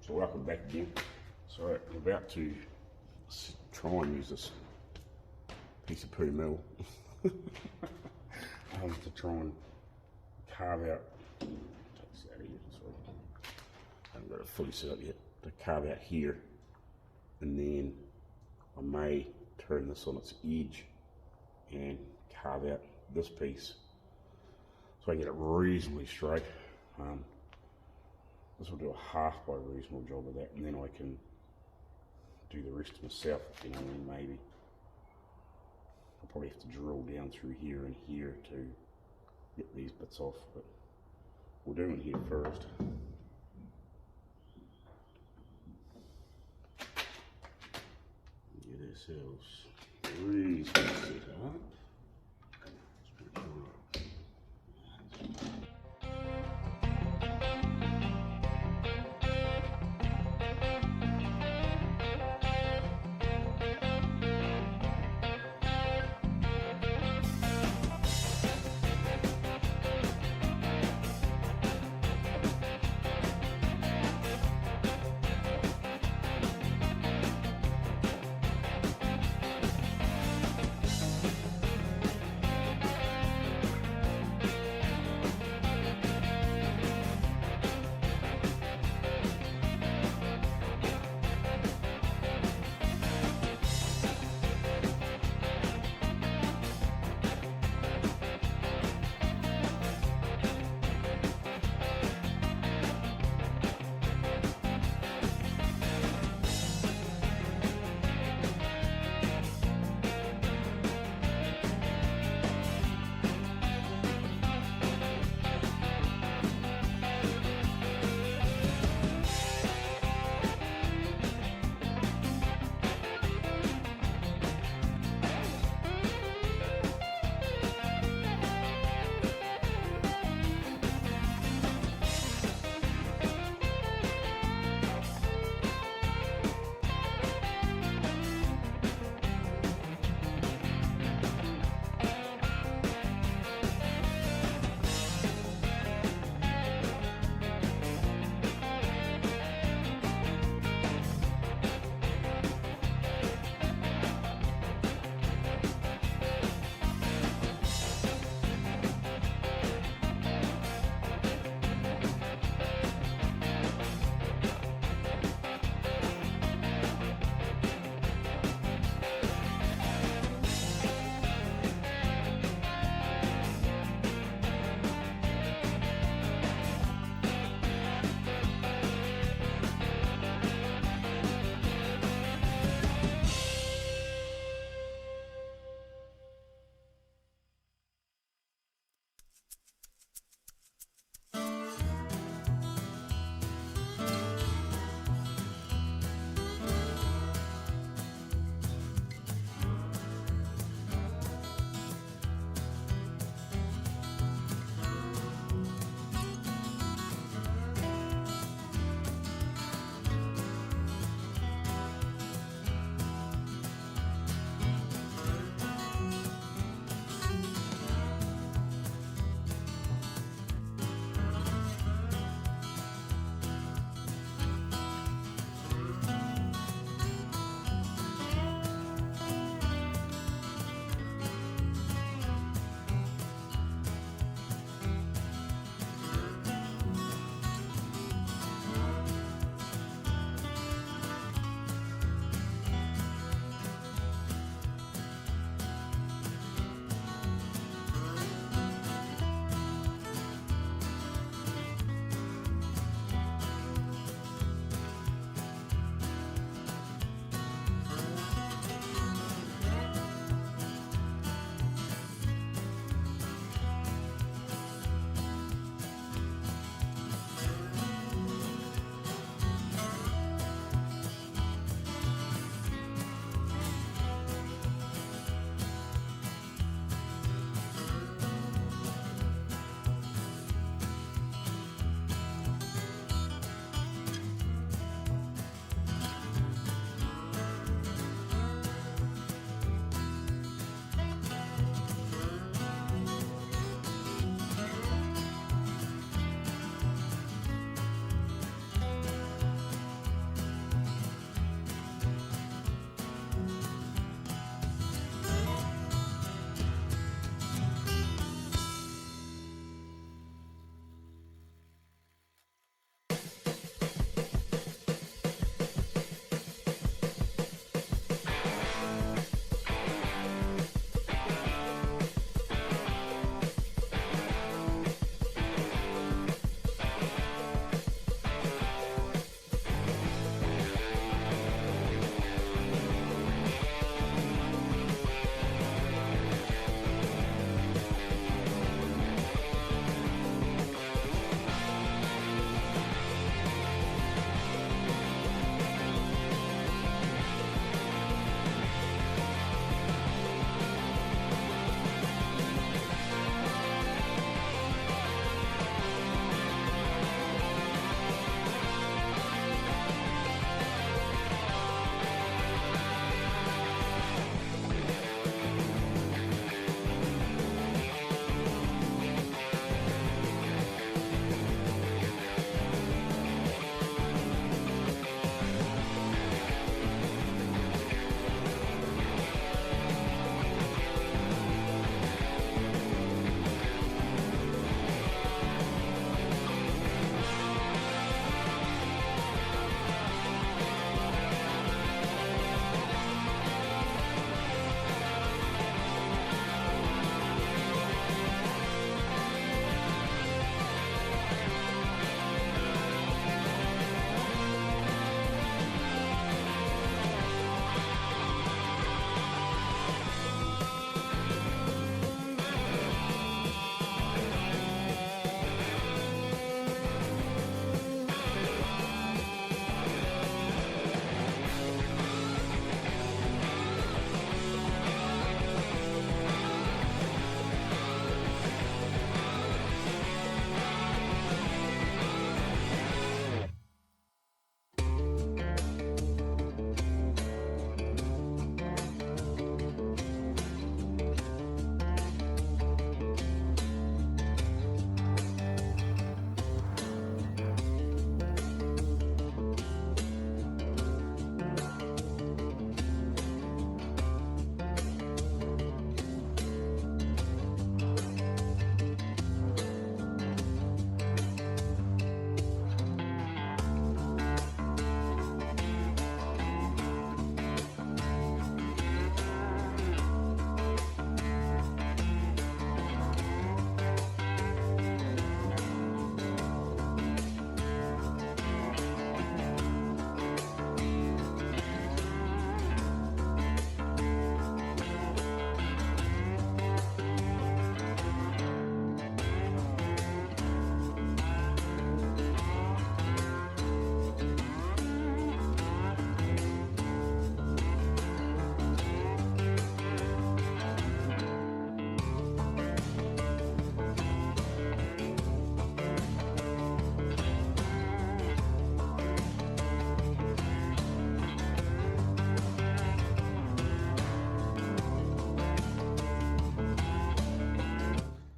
So welcome back again. So we're about to try and use this piece of poo metal to try and carve out, take this out of here, sorry, I haven't got it fully set up yet, to carve out here, and then I may turn this on its edge and carve out this piece so I can get it reasonably straight. This will do a halfway reasonable job of that, and then I can do the rest myself, you know, and maybe I'll probably have to drill down through here and here to get these bits off, but we'll do it here first. Get ourselves reasonably set up.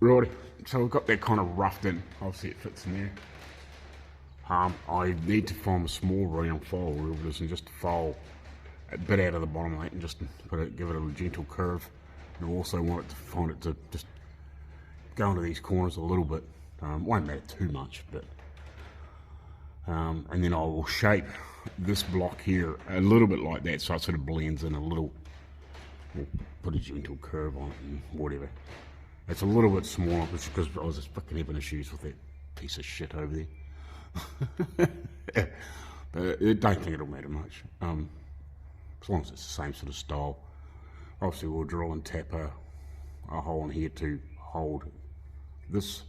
Right, so we've got that kind of roughed in. Obviously it fits in there. I need to find a small round file wherever it is and just file a bit out of the bottom of that and just give it a gentle curve. And I also want it to find it to just go into these corners a little bit. Won't matter too much, but and then I will shape this block here a little bit like that so it sort of blends in a little. We'll put a gentle curve on it and whatever. It's a little bit smaller because I was just fucking having issues with that piece of shit over there. But I don't think it'll matter much, as long as it's the same sort of style. Obviously we'll drill and tap a hole in here to hold this,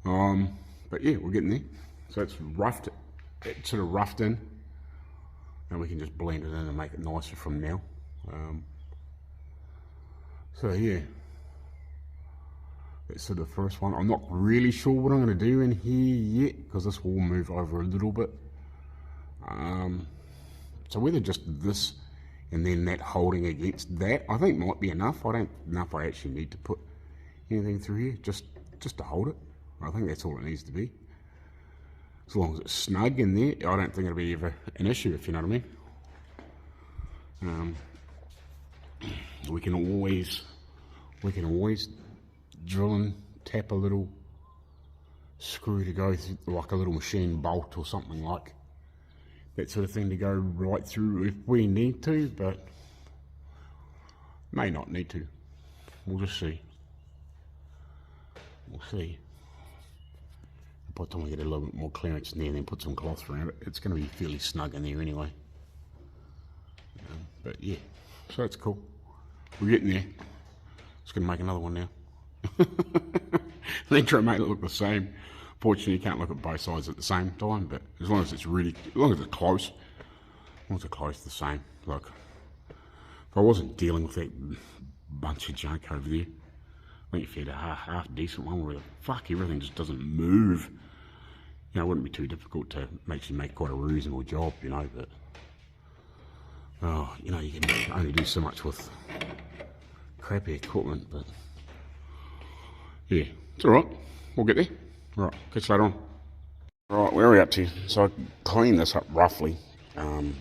but yeah, we're getting there. So it's roughed, it's sort of roughed in, and we can just blend it in and make it nicer from now. So yeah, that's sort of the first one. I'm not really sure what I'm going to do in here yet because this will move over a little bit. So whether just this and then that holding against that, I think might be enough. I don't know if I actually need to put anything through here, just to hold it. I think that's all it needs to be. As long as it's snug in there, I don't think it'll be ever an issue, if you know what I mean. We can always drill and tap a little screw to go through, like a little machine bolt or something like that sort of thing to go right through if we need to, but may not need to. We'll just see. We'll see. By the time we get a little bit more clearance in there and then put some cloth around it, it's going to be fairly snug in there anyway. But yeah, so that's cool. We're getting there. Just going to make another one now. Then try to make it look the same. Fortunately, you can't look at both sides at the same time, but as long as it's close, the same. Look, if I wasn't dealing with that bunch of junk over there, I think if you had a half decent one where the fuck everything just doesn't move, you know, it wouldn't be too difficult to actually make quite a reasonable job, you know, but oh, you know, you can only do so much with crappy equipment, but yeah, it's alright, we'll get there. Right, catch you later on. Right, where are we up to? So I cleaned this up roughly,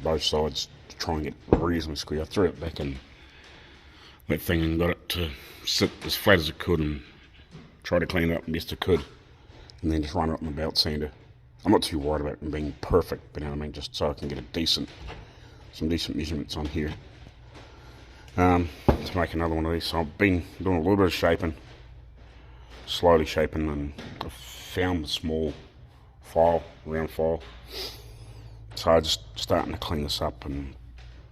both sides, to try and get reasonably square. I threw it back in that thing and got it to sit as flat as it could and try to clean it up best I could, and then just run it up my belt sander. I'm not too worried about it being perfect, but you know what I mean, just so I can get some decent measurements on here to make another one of these. So I've been doing a little bit of shaping, slowly shaping, and I've found the small file, round file. So I'm just starting to clean this up and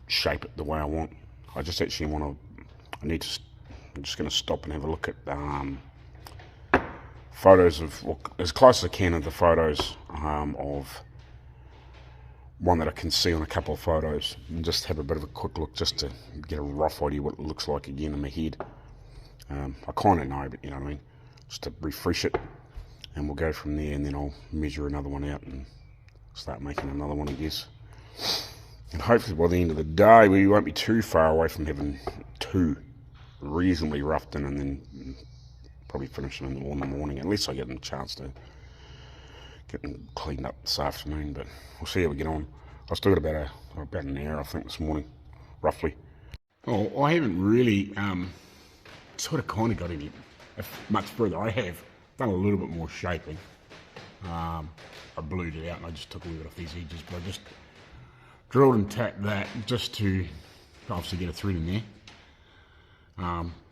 shape it the way I want. I just actually want to, I'm just going to stop and have a look at photos of, well, as close as I can of the photos of one that I can see on a couple of photos, and just have a bit of a quick look just to get a rough idea what it looks like again in my head. I kind of know, but you know what I mean, just to refresh it, and we'll go from there, and then I'll measure another one out and start making another one, I guess. And hopefully by the end of the day we won't be too far away from having two reasonably roughed in, and then probably finishing in the morning. At least I get a chance to get them cleaned up this afternoon, but we'll see how we get on. I still got about an hour, I think, this morning, roughly. Oh, I haven't really sort of kind of got any much further. I have done a little bit more shaping. I blued it out and I just took a little bit off these edges, but I just drilled and tapped that just to obviously get a thread in there.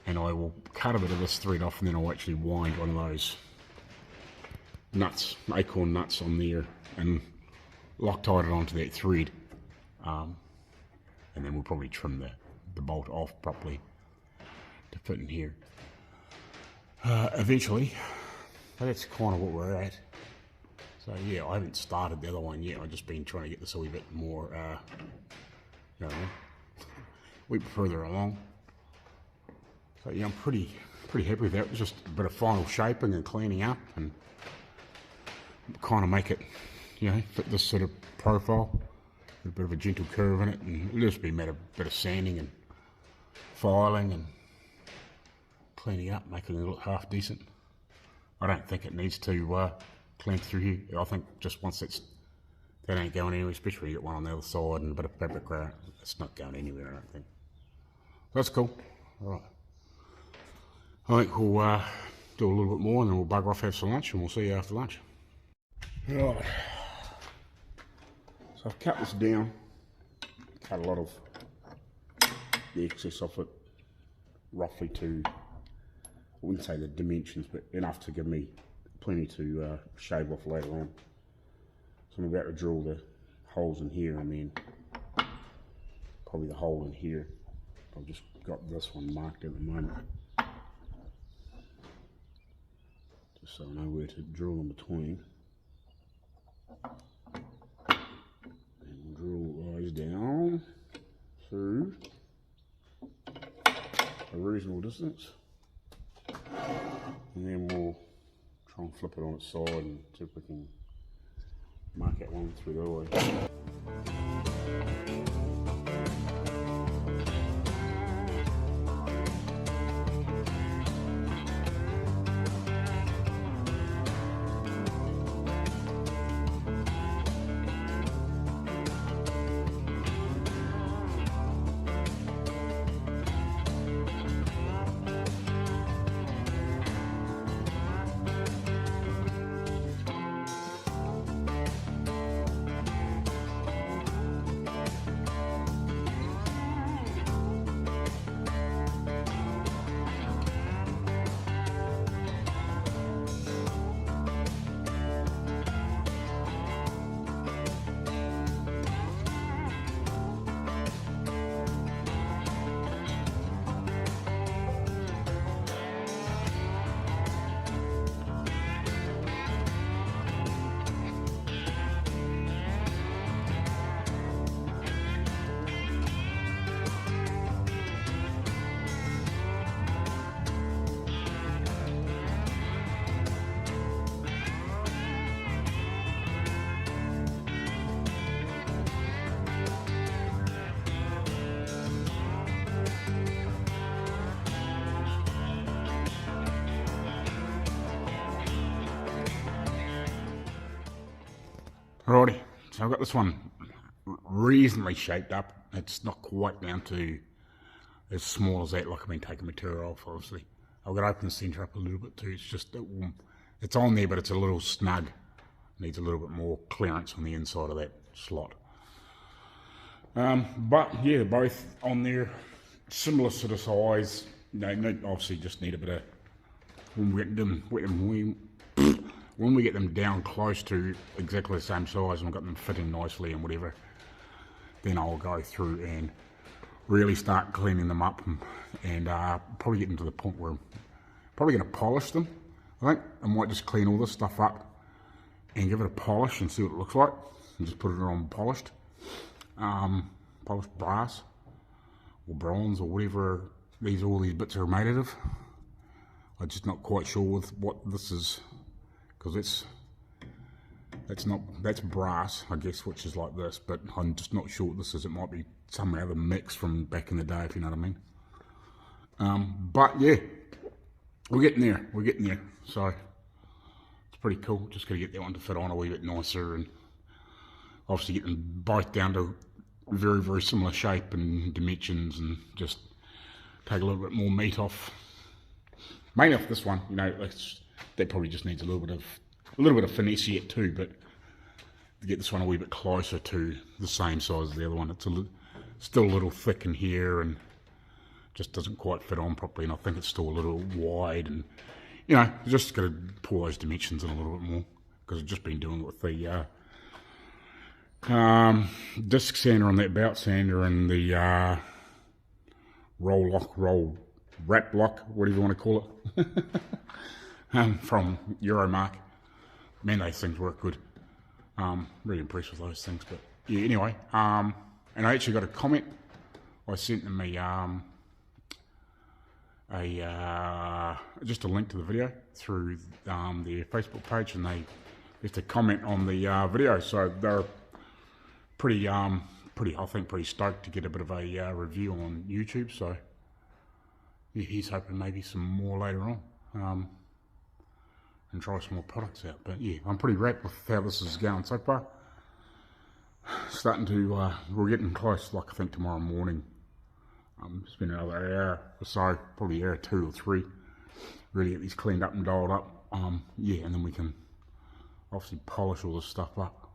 And I will cut a bit of this thread off, and then I'll actually wind one of those nuts, acorn nuts on there, and Loctite it onto that thread. And then we'll probably trim the bolt off properly to fit in here eventually. But that's kind of what we're at. So yeah, I haven't started the other one yet. I've just been trying to get this a wee bit more, you know, a wee bit further along. So yeah, I'm pretty happy with that. It was just a bit of final shaping and cleaning up, and kind of make it, you know, fit this sort of profile. A bit of a gentle curve in it, and it'll just be a bit of sanding and filing and cleaning it up, making it look half decent. I don't think it needs to clean through here. I think just once that ain't going anywhere, especially when you get one on the other side and a bit of fabric around, it's not going anywhere, I don't think. That's cool. Alright. I think we'll do a little bit more and then we'll bugger off, have some lunch, and we'll see you after lunch. Right. So I've cut this down, cut a lot of the excess off it, roughly to, I wouldn't say the dimensions, but enough to give me plenty to shave off later on. So I'm about to drill the holes in here and then probably the hole in here. I've just got this one marked at the moment, just so I know where to drill in between. And we'll drill those down through a reasonable distance, and then we'll try and flip it on its side and see if we can mark that one through the way. Alrighty, so I've got this one reasonably shaped up. It's not quite down to as small as that, like I've been taking material off, obviously. I've got to open the centre up a little bit too. It's just, it's on there, but it's a little snug. Needs a little bit more clearance on the inside of that slot. But yeah, they're both on there, similar sort of size. Obviously just need a bit of, when we get them down close to exactly the same size and we've got them fitting nicely and whatever, then I'll go through and really start cleaning them up and probably get them to the point where I'm probably going to polish them. I think I might just clean all this stuff up and give it a polish and see what it looks like, and just put it on polished brass or bronze or whatever all these bits are made out of. I'm just not quite sure with what this is, because that's brass, I guess, which is like this, but I'm just not sure what this is. It might be some other mix from back in the day, if you know what I mean. But yeah, we're getting there, so it's pretty cool. Just got to get that one to fit on a wee bit nicer, and obviously get them both down to very, very similar shape and dimensions, and just take a little bit more meat off. Mainly off this one, that probably just needs a little bit of finesse yet too, but to get this one a wee bit closer to the same size as the other one. It's still a little thick in here and just doesn't quite fit on properly, and I think it's still a little wide, and just got to pull those dimensions in a little bit more, because I've just been doing it with the disc sander on that bout sander and the roll wrap lock, whatever you want to call it, from Euromark. Man, those things work good. Really impressed with those things. But yeah, anyway, and I actually got a comment. I sent them just a link to the video through their Facebook page, and they left a comment on the video. So they're pretty, I think, pretty stoked to get a bit of a review on YouTube. So yeah, he's hoping maybe some more later on, and try some more products out. But yeah, I'm pretty wrapped with how this is going so far. Starting to, we're getting close, like I think tomorrow morning. Spend another hour or so, probably hour 2 or 3, really get these cleaned up and dialed up. Yeah, and then we can obviously polish all this stuff up.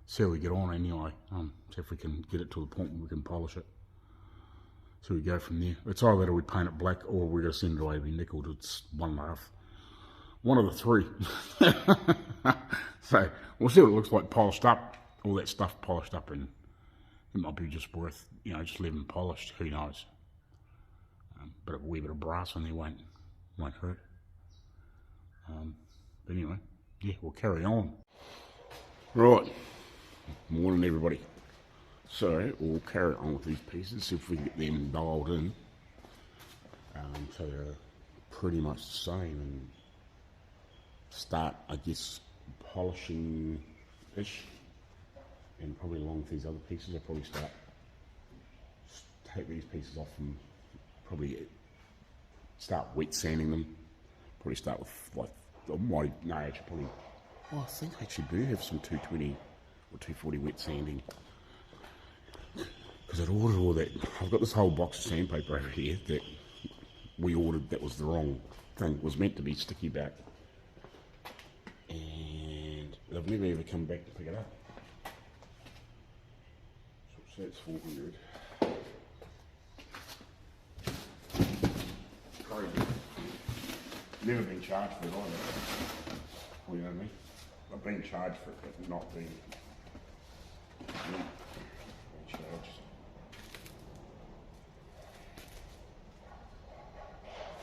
See how we get on anyway. See if we can get it to the point where we can polish it. So we go from there. It's either that or we paint it black or we're going to send it away to be nickeled. It's one of the three. So we'll see what it looks like polished up. All that stuff polished up, and it might be just worth, you know, just leaving polished. Who knows? But a wee bit of brass on there won't hurt. But anyway, yeah, we'll carry on. Right. Morning, everybody. So we'll carry on with these pieces, see if we can get them dialed in. So they're pretty much the same, and start, I guess, polishing-ish. And probably along with these other pieces, I'll probably take these pieces off and probably start wet sanding them. Probably start with like, I think I actually do have some 220 or 240 wet sanding. Because I'd ordered all that. I've got this whole box of sandpaper over here that we ordered that was the wrong thing. It was meant to be sticky back. And I've never ever come back to pick it up. So that's 400. Crazy. Never been charged for it either. Well, you know what I mean? I've been charged for it, but not been charged.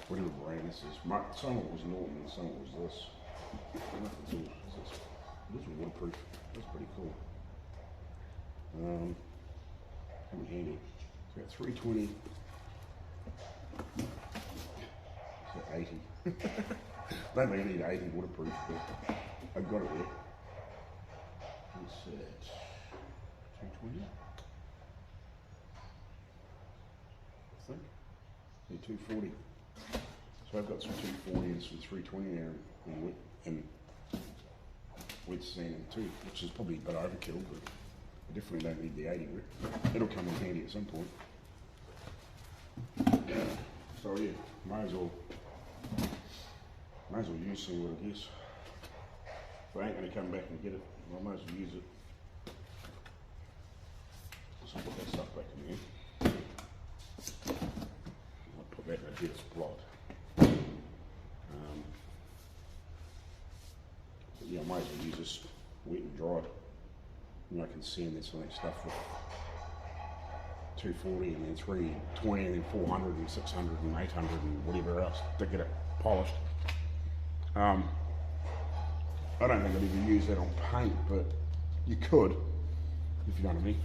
Whatever brand this is. Some of it was Norton and some of it was this. This is waterproof. That's pretty cool. Come handy. So got 320. So 80. Don't think I need 80 waterproof, but I've got it there. What's that? 220? I think. Yeah, 240. So I've got some 240 and some 320 there and wet sanding too, which is probably a bit overkill, but I definitely don't need the 80 grit. It'll come in handy at some point. So yeah, might as well use some of it, I guess. If I ain't going to come back and get it, I might as well use it. So I'll put that stuff back in there. I'll put that in a bit of plot. Yeah, I might as well use this wet and dried. And I can sand this on that stuff with 240 and then 320 and then 400 and 600 and 800 and whatever else to get it polished. I don't think I'd even use that on paint, but you could, if you know what I mean.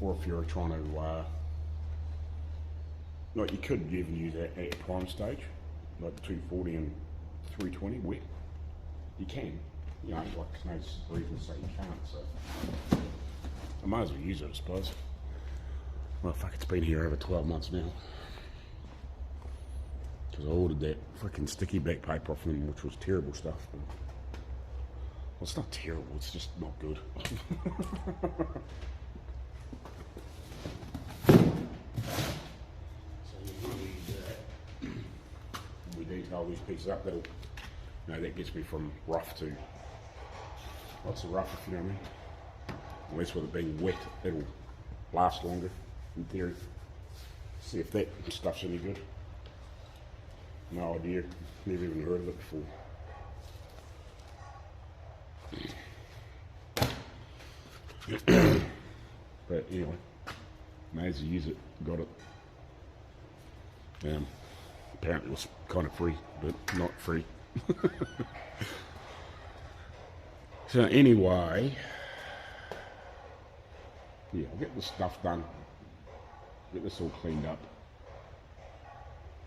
Or if you're trying to, like you could even use that at prime stage, like 240 and 320 wet. You can, you know, like there's no reason to say you can't, so I might as well use it, I suppose. Well, fuck, it's been here over 12 months now. Because I ordered that freaking sticky back paper off them, which was terrible stuff. But, well, it's not terrible, it's just not good. We detail these pieces up, that'll, you know, that gets me from rough to, what's the rough, if you know what I mean? Unless with it being wet, it'll last longer, in theory. See if that stuff's any good. No idea, never even heard of it before. But anyway, may as well use it, got it. Apparently it was kind of free, but not free. So anyway, yeah, I'll get this stuff done, get this all cleaned up.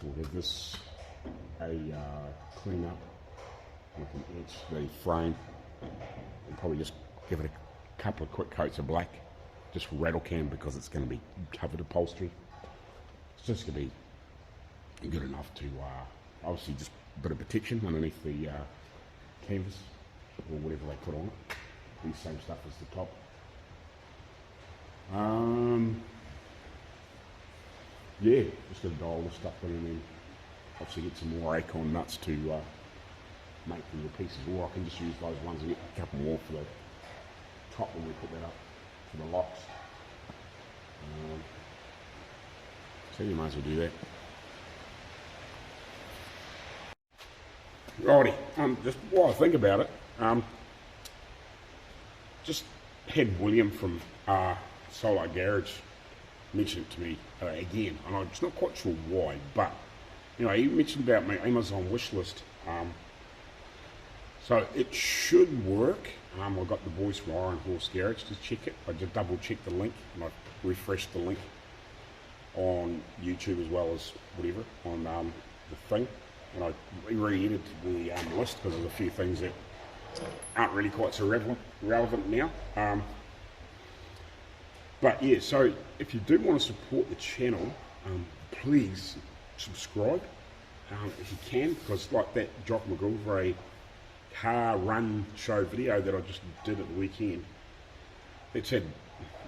We'll have this clean up. We can etch the frame and probably just give it a couple of quick coats of black, just rattle can, because it's going to be covered upholstery. It's just going to be good enough to obviously just a bit of protection underneath the canvas or whatever they put on it. These same stuff as the top. Yeah, just gonna dial this stuff in and then obviously get some more Acon nuts to make the little pieces, or I can just use those ones and get a couple more for the top when we put that up for the locks. So you might as well do that. Righty, just while I think about it, just had William from Solar Garage mention it to me again, and I'm just not quite sure why, but you know, he mentioned about my Amazon wish list. So it should work. I got the boys from Ironhead Garage to check it. I just double checked the link and I refreshed the link on YouTube as well as whatever on the thing, and I re-edited the list because there's a few things that aren't really quite so relevant now. But yeah, so if you do want to support the channel, please subscribe if you can, because like that Jock McGilvray car run show video that I just did at the weekend, it's had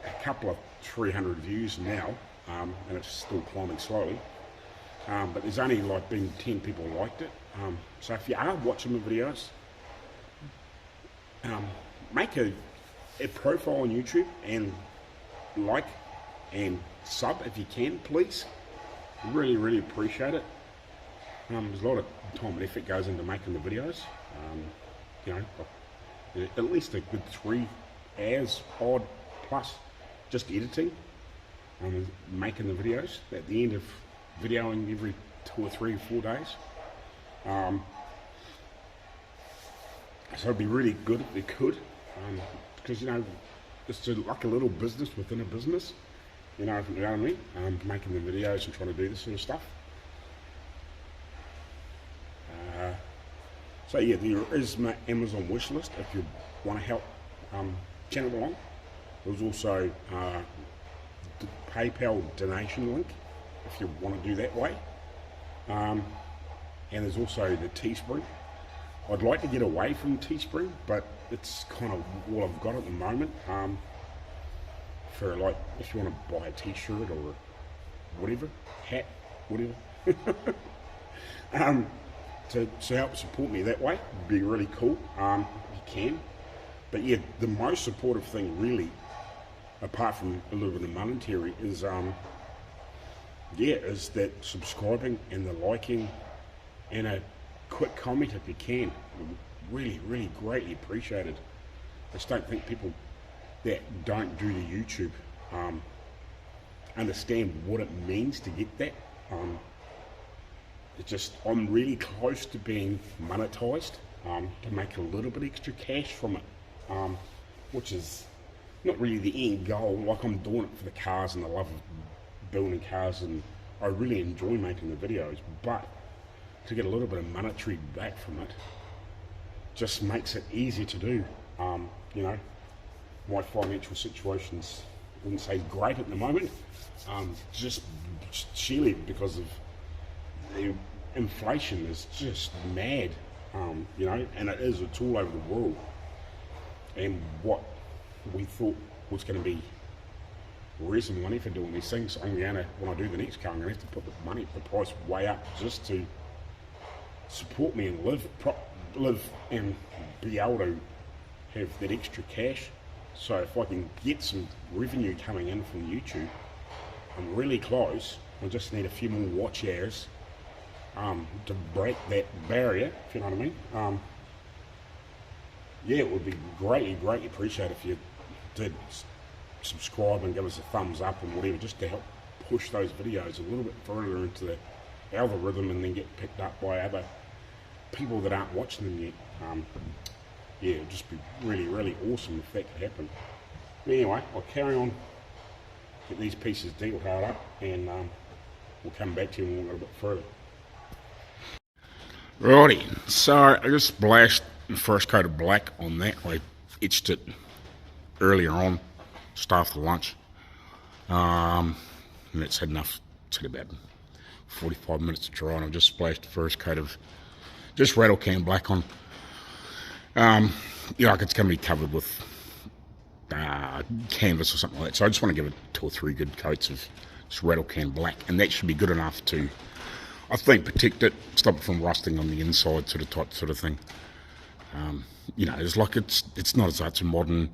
a couple of 300 views now, and it's still climbing slowly, but there's only like been 10 people liked it. So if you are watching the videos, make a profile on YouTube and like and sub if you can, please. Really, really appreciate it. There's a lot of time and effort goes into making the videos. You know, at least a good 3 hours odd plus just editing and making the videos at the end of videoing every 2 or 3 or 4 days. So it'd be really good if we could, because you know, it's like a little business within a business, you know what I mean? Making the videos and trying to do this sort of stuff. So yeah, there is my Amazon wish list if you want to help channel along. There's also the PayPal donation link if you want to do that way. And there's also the Teespring. I'd like to get away from Teespring, but it's kind of all I've got at the moment. For like, if you want to buy a t-shirt or whatever, hat, whatever, to help support me that way would be really cool, if you can. But yeah, the most supportive thing really, apart from a little bit of monetary, is is that subscribing and the liking and a quick comment if you can. Really, really greatly appreciated. I just don't think people that don't do the YouTube understand what it means to get that. It's just, I'm really close to being monetized, to make a little bit extra cash from it, which is not really the end goal. Like, I'm doing it for the cars and the love of building cars, and I really enjoy making the videos, but to get a little bit of monetary back from it just makes it easier to do. You know, my financial situation's, I wouldn't say great at the moment, just sheerly because of the inflation is just mad, you know, and it's all over the world. And what we thought was going to be raising money for doing these things, I'm going to, when I do the next car, I'm going to have to put the price way up just to support me and live and be able to have that extra cash. So if I can get some revenue coming in from YouTube, I'm really close. I just need a few more watch hours to break that barrier, if you know what I mean. Yeah, it would be greatly, greatly appreciated if you did subscribe and give us a thumbs up and whatever, just to help push those videos a little bit further into the algorithm and then get picked up by other people that aren't watching them yet. Yeah, it'd just be really, really awesome if that could happen. But anyway, I'll carry on, get these pieces detailed up, and we'll come back to you a little bit further. Righty, so I just splashed the first coat of black on that. I etched it earlier on, just after lunch. And it's had enough, it's had about 45 minutes to dry, and I've just splashed the first coat of just rattle can black on. Yeah, like it's going to be covered with canvas or something like that, so I just want to give it 2 or 3 good coats of just rattle can black, and that should be good enough to, I think, protect it, stop it from rusting on the inside, sort of thing. You know, it's like it's not as such a modern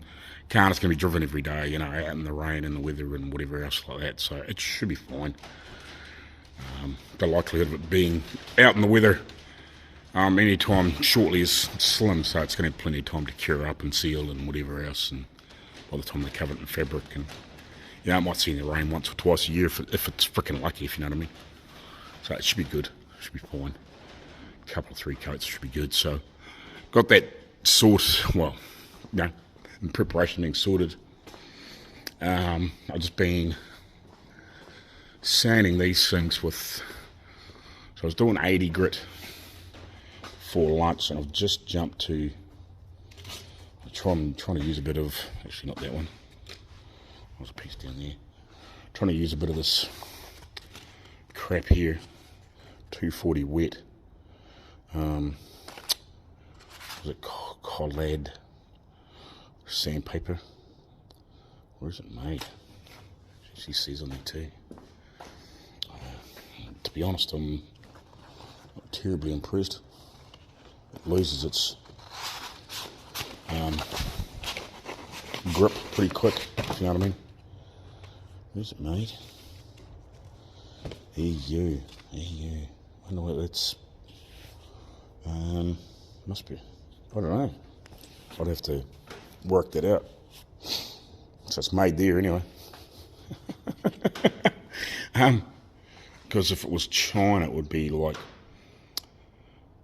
car. It's going to be driven every day, you know, out in the rain and the weather and whatever else like that, so it should be fine. The likelihood of it being out in the weather any time shortly is slim, so it's going to have plenty of time to cure up and seal and whatever else, and by the time they cover it in fabric, and you know, I might see in the rain once or twice a year if it's freaking lucky, if you know what I mean. So it should be good, it should be fine. A couple of 3 coats should be good. So got that sorted, well, you know, in preparation, being sorted. I've just been sanding these things with, so I was doing 80 grit for lunch, and I've just jumped to, I'm trying to use a bit of, actually not that one, there's a piece down there, trying to use a bit of this crap here, 240 wet, was it Collad sandpaper? Where is it made? It actually says on there too. To be honest, I'm not terribly impressed. It loses its grip pretty quick, if you know what I mean. Where's it made? EU. I wonder what that's. Must be. I don't know. I'd have to work that out. So it's made there anyway. Because if it was China, it would be like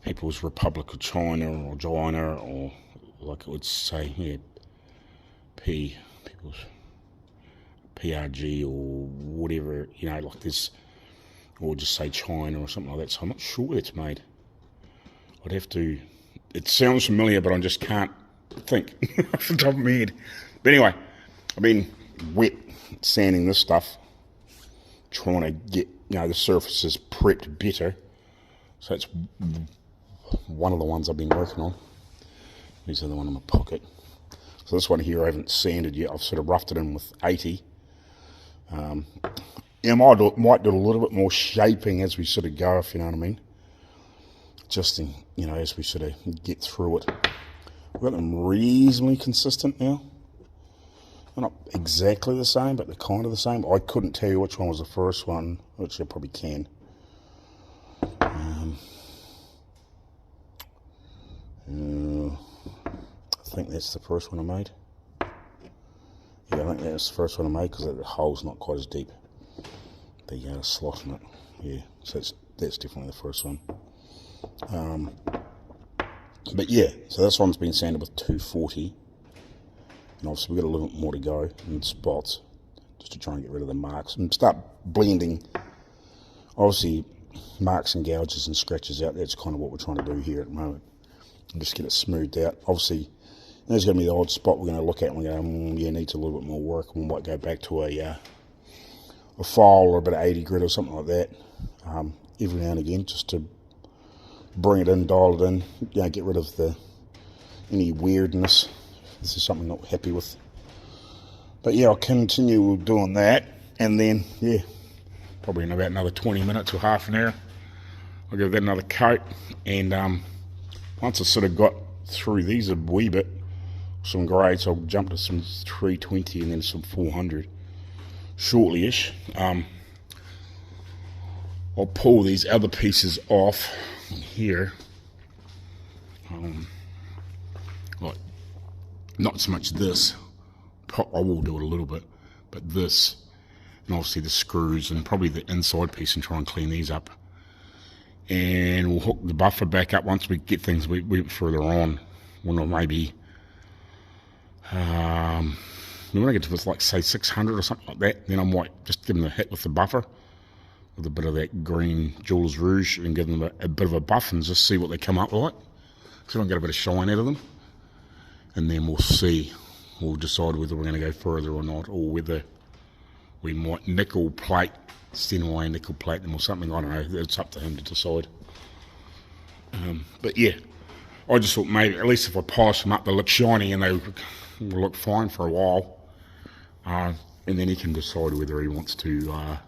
People's Republic of China or China, or like it would say, yeah, People's PRG or whatever, you know, like this, or just say China or something like that. So I'm not sure where it's made. I'd have to, it sounds familiar, but I just can't think off the top of my head. But anyway, I've been wet sanding this stuff, trying to get, you know, the surfaces prepped better. So it's one of the ones I've been working on. Here's the other one in my pocket. So this one here I haven't sanded yet. I've sort of roughed it in with 80. Yeah, I might do a little bit more shaping as we sort of go, if you know what I mean. Just in, you know, as we sort of get through it. We've got them reasonably consistent now. They're not exactly the same, but they're kind of the same. I couldn't tell you which one was the first one, which I probably can. I think that's the first one I made. Yeah, I think that's the first one I made because the hole's not quite as deep. The slot in it. Yeah, so that's definitely the first one. But yeah, so this one's been sanded with 240. And obviously we've got a little bit more to go in spots, just to try and get rid of the marks and start blending, obviously, marks and gouges and scratches out. That's kind of what we're trying to do here at the moment. And just get it smoothed out. Obviously, there's going to be the odd spot we're going to look at and we're going to go, yeah, needs a little bit more work. We might go back to a file or a bit of 80 grit or something like that every now and again, just to bring it in, dial it in, you know, get rid of any weirdness. This is something I'm not happy with. But yeah, I'll continue doing that, and then, yeah, probably in about another 20 minutes or half an hour, I'll give that another coat, and once I sort of got through these a wee bit, some grades, I'll jump to some 320 and then some 400 shortly-ish. I'll pull these other pieces off here, like, not so much this, I will do it a little bit, but this, and obviously the screws and probably the inside piece, and try and clean these up. And we'll hook the buffer back up once we get things a bit further on, when maybe, when I get to like say 600 or something like that, then I might just give them a hit with the buffer, with a bit of that green Jules Rouge, and give them a bit of a buff and just see what they come up like. See if I can get a bit of shine out of them. And then we'll see, we'll decide whether we're going to go further or not, or whether we might nickel plate, Stenway nickel plate them or something. I don't know. It's up to him to decide. But yeah, I just thought maybe at least if I polish them up, they look shiny and they will look fine for a while. And then he can decide whether he wants to,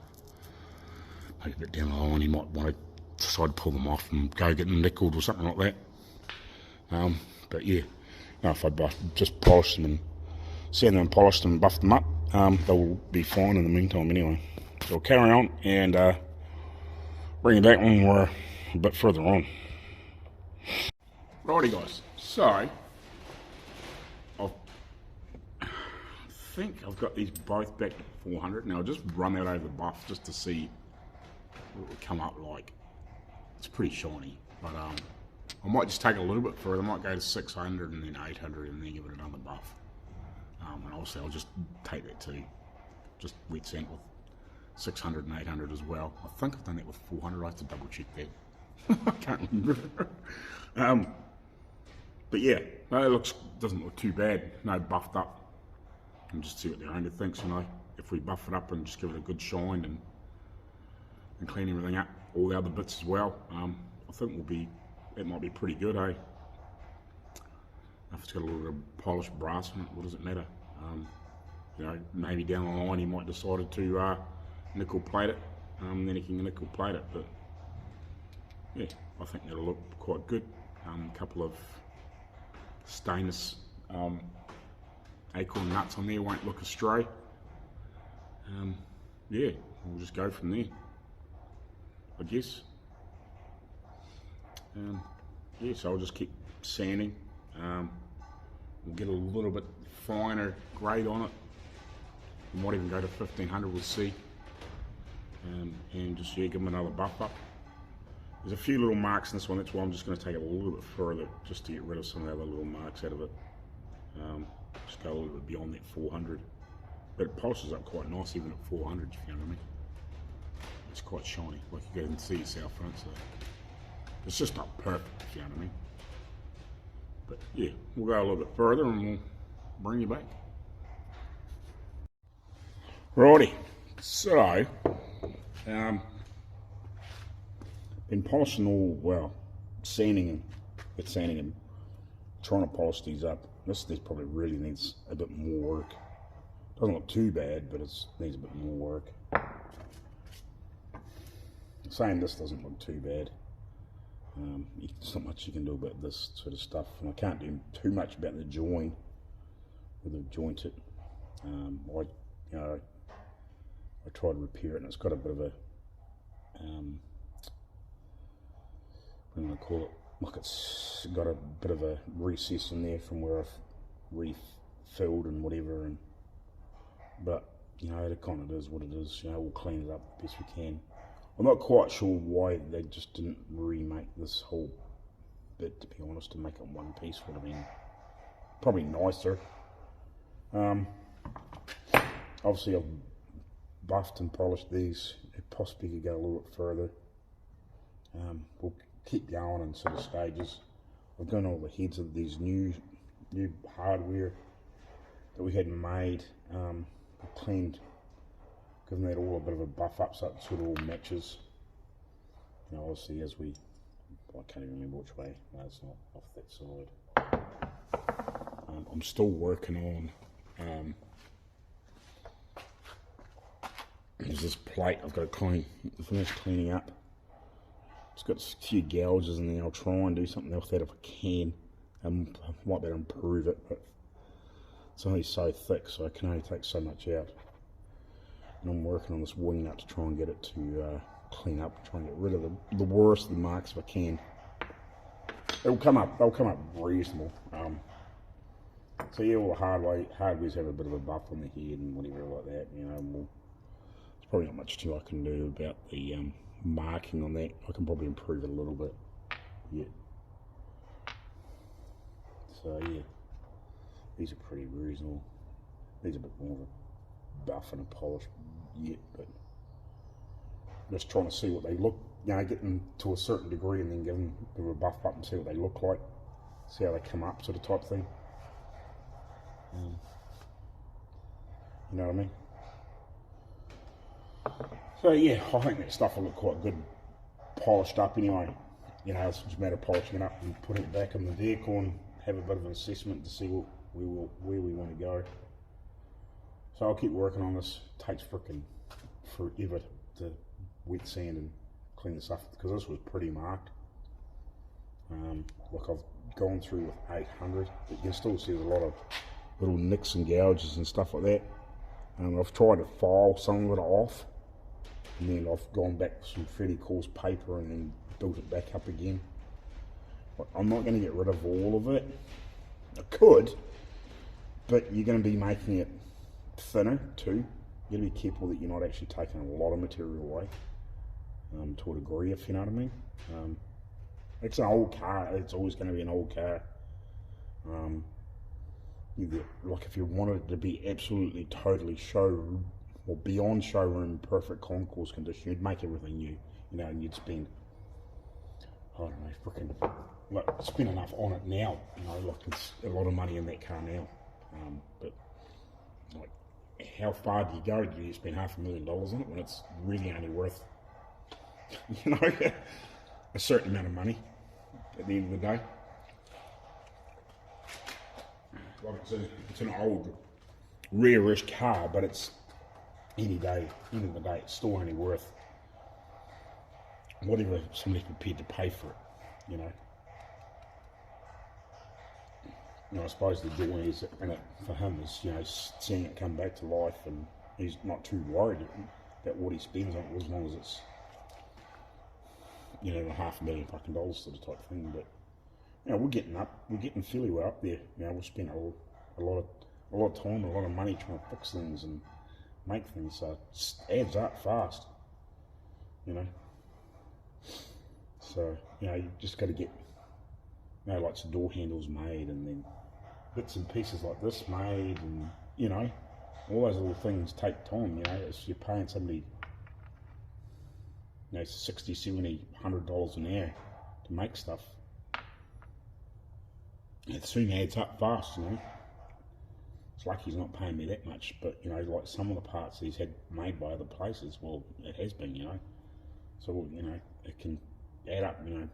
maybe a bit down the line, he might want to decide to pull them off and go get them nickeled or something like that. But yeah, no, if I just polish them and sand them and polish them and buff them up, they'll be fine in the meantime anyway. So I'll carry on and bring you back when we're a bit further on. Righty guys, so I think I've got these both back to 400. Now I'll just run that over the buff just to see what it would come up like. It's pretty shiny, but I might just take it a little bit further. I might go to 600 and then 800 and then give it another buff. And obviously I'll just take that to just wet sand with 600 and 800 as well. I think I've done that with 400. I have to double check that. I can't remember. But yeah, no, it doesn't look too bad. No, buffed up. And just see what the owner thinks, you know. If we buff it up and just give it a good shine and clean everything up, all the other bits as well, I think it might be pretty good, eh? If it's got a little bit of polished brass in it, what does it matter? You know, maybe down the line he might decide to nickel plate it, then he can nickel plate it. But yeah, I think that'll look quite good. A couple of stainless acorn nuts on there won't look astray. Yeah, we'll just go from there, I guess. Yeah, so I'll just keep sanding. We'll get a little bit finer grade on it. We might even go to 1500, we'll see. And just, yeah, give them another buff up. There's a few little marks in this one, that's why I'm just going to take it a little bit further just to get rid of some of the other little marks out of it. Just go a little bit beyond that 400. But it polishes up quite nice even at 400, if you know what I mean. It's quite shiny, like you can see yourself, right? So it's just not perfect, if you know what I mean. But yeah, we'll go a little bit further and we'll bring you back. Righty, so been polishing all, well, sanding and trying to polish these up. This probably really needs a bit more work. Doesn't look too bad, but it needs a bit more work. Saying this doesn't look too bad. There's not much you can do about this sort of stuff, and I can't do too much about the join, whether I've jointed. I tried to repair it, and it's got a bit of a, what do I call it? Look, it's got a bit of a recess in there from where I've refilled and whatever, but you know, it kind of is what it is. You know, we'll clean it up the best we can. I'm not quite sure why they just didn't remake this whole bit, to be honest, to make it one piece. Would have been probably nicer. Obviously I've buffed and polished these. It possibly could go a little bit further. We'll keep going in sort of stages. I've done all the heads of these new hardware that we had made. Cleaned, given that all a bit of a buff up so it sort of all matches. You know, obviously as I can't even remember which way. No, it's not off that side. I'm still working on there's this plate I've got to finish cleaning up. It's got a few gouges in there. I'll try and do something else with that if I can. I might be able to improve it, but it's only so thick, so I can only take so much out. And I'm working on this wing nut to try and get it to clean up, try and get rid of the worst of the marks if I can. They'll come up reasonable. So yeah, all the hardwares have a bit of a buff on the head and whatever like that. You know, there's probably not much too I can do about the marking on that. I can probably improve it a little bit. Yeah. So yeah, these are pretty reasonable. These are a bit more of a buff and a polish yet, but I'm just trying to see what they look. You know, get them to a certain degree and then give them a bit of a buff up and see what they look like. See how they come up, sort of type thing. You know what I mean? So yeah, I think that stuff will look quite good polished up anyway. You know, it's just a matter of polishing it up and putting it back in the vehicle and have a bit of an assessment to see where we want to go. So I'll keep working on this. It takes frickin' forever to wet sand and clean this up because this was pretty marked. Like I've gone through with 800, but you can still see there's a lot of little nicks and gouges and stuff like that. I've tried to file some of it off, and then I've gone back to some fairly coarse paper and then built it back up again. But I'm not going to get rid of all of it. I could, but you're going to be making it thinner too. You got to be careful that you're not actually taking a lot of material away to a degree, if you know what I mean. It's an old car. It's always going to be an old car. Like if you wanted it to be absolutely totally showroom or beyond showroom perfect concourse condition, you'd make everything new, you know, and you'd spend, I don't know, freaking, like, spend enough on it now, you know, like it's a lot of money in that car now. But like, how far do you go? Do you spend $500,000 on it when it's really only worth, you know, a certain amount of money at the end of the day? Like it's an old, rare-ish car, but it's end of the day, it's still only worth whatever somebody's prepared to pay for it, you know. You know, I suppose the joy is in it for him is, you know, seeing it come back to life, and he's not too worried about what he spends on it as long as it's, you know, $500,000 fucking sort of type thing. But you know, we're getting fairly well up there. You know, we've spent a lot of time, a lot of money trying to fix things and make things, so it adds up fast, you know. So, you know, you just got to get, you know, like some door handles made, and then bits and pieces like this made, and, you know, all those little things take time, you know. It's, you're paying somebody, you know, $60, $70, $100 an hour to make stuff. It soon adds up fast, you know. It's lucky he's not paying me that much, but, you know, like some of the parts he's had made by other places, well, it has been, you know. So, you know, it can add up, you know,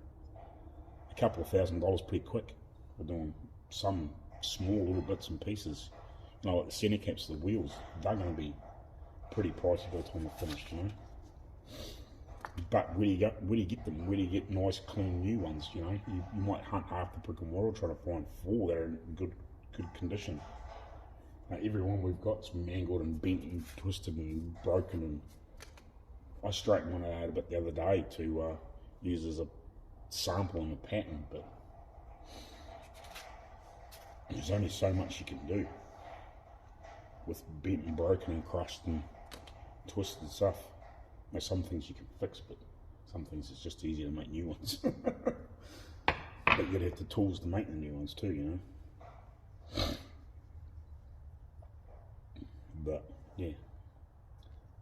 a couple of $1,000s pretty quick for doing some small little bits and pieces. You know, like the centre caps of the wheels, they're going to be pretty pricey by the time they're finished, you know. But where do you get them? Where do you get nice, clean, new ones? You know, you might hunt half the freaking world trying to find 4 that are in good condition. Every one we've got's mangled and bent and twisted and broken. And I straightened one out a bit the other day to use as a sample in a pattern, but there's only so much you can do with bent and broken and crushed and twisted stuff. Now, some things you can fix, but some things it's just easier to make new ones. But you'd have the tools to make the new ones too, you know. But yeah,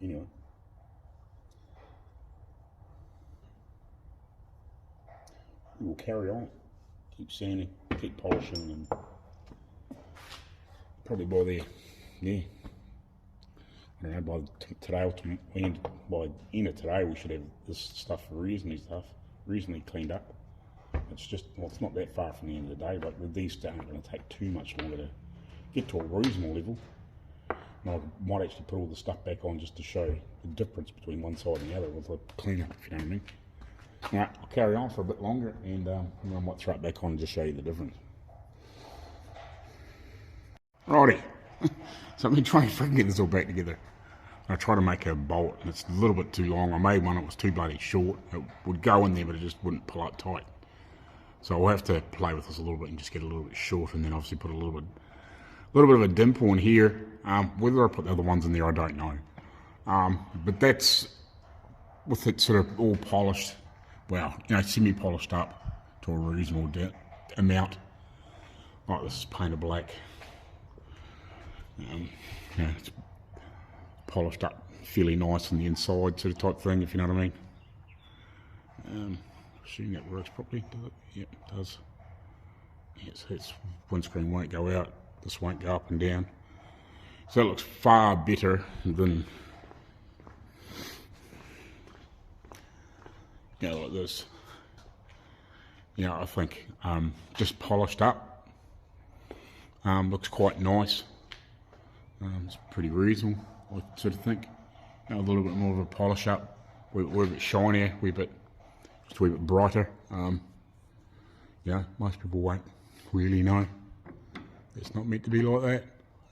anyway. We will carry on, keep sanding, keep polishing, and probably by the, yeah, I don't know, by today or by the end of today we should have this stuff reasonably cleaned up. It's just, well, it's not that far from the end of the day, but these aren't going to take too much longer to get to a reasonable level. And I might actually put all the stuff back on just to show the difference between one side and the other with a clean up, if you know what I mean. Alright, I'll carry on for a bit longer, and I might throw it back on and just show you the difference. Righty, so I've been trying to get this all back together. I tried to make a bolt, and it's a little bit too long. I made one that was too bloody short. It would go in there, but it just wouldn't pull up tight. So I'll have to play with this a little bit and just get a little bit short, and then obviously put a little bit of a dimple in here. Whether I put the other ones in there, I don't know. But that's, with it sort of all polished, well, you know, semi-polished up to a reasonable amount. Like this is painted black. You know, it's polished up fairly nice on the inside, sort of type thing, if you know what I mean. Assuming that works properly, does it? Yep, it does. Yes, its windscreen won't go out. This won't go up and down. So it looks far better than you know, like this. You know, I think just polished up. Looks quite nice. It's pretty reasonable, I sort of think. You know, a little bit more of a polish up, we're a bit shinier, just a wee bit brighter. Yeah, most people won't really know. It's not meant to be like that.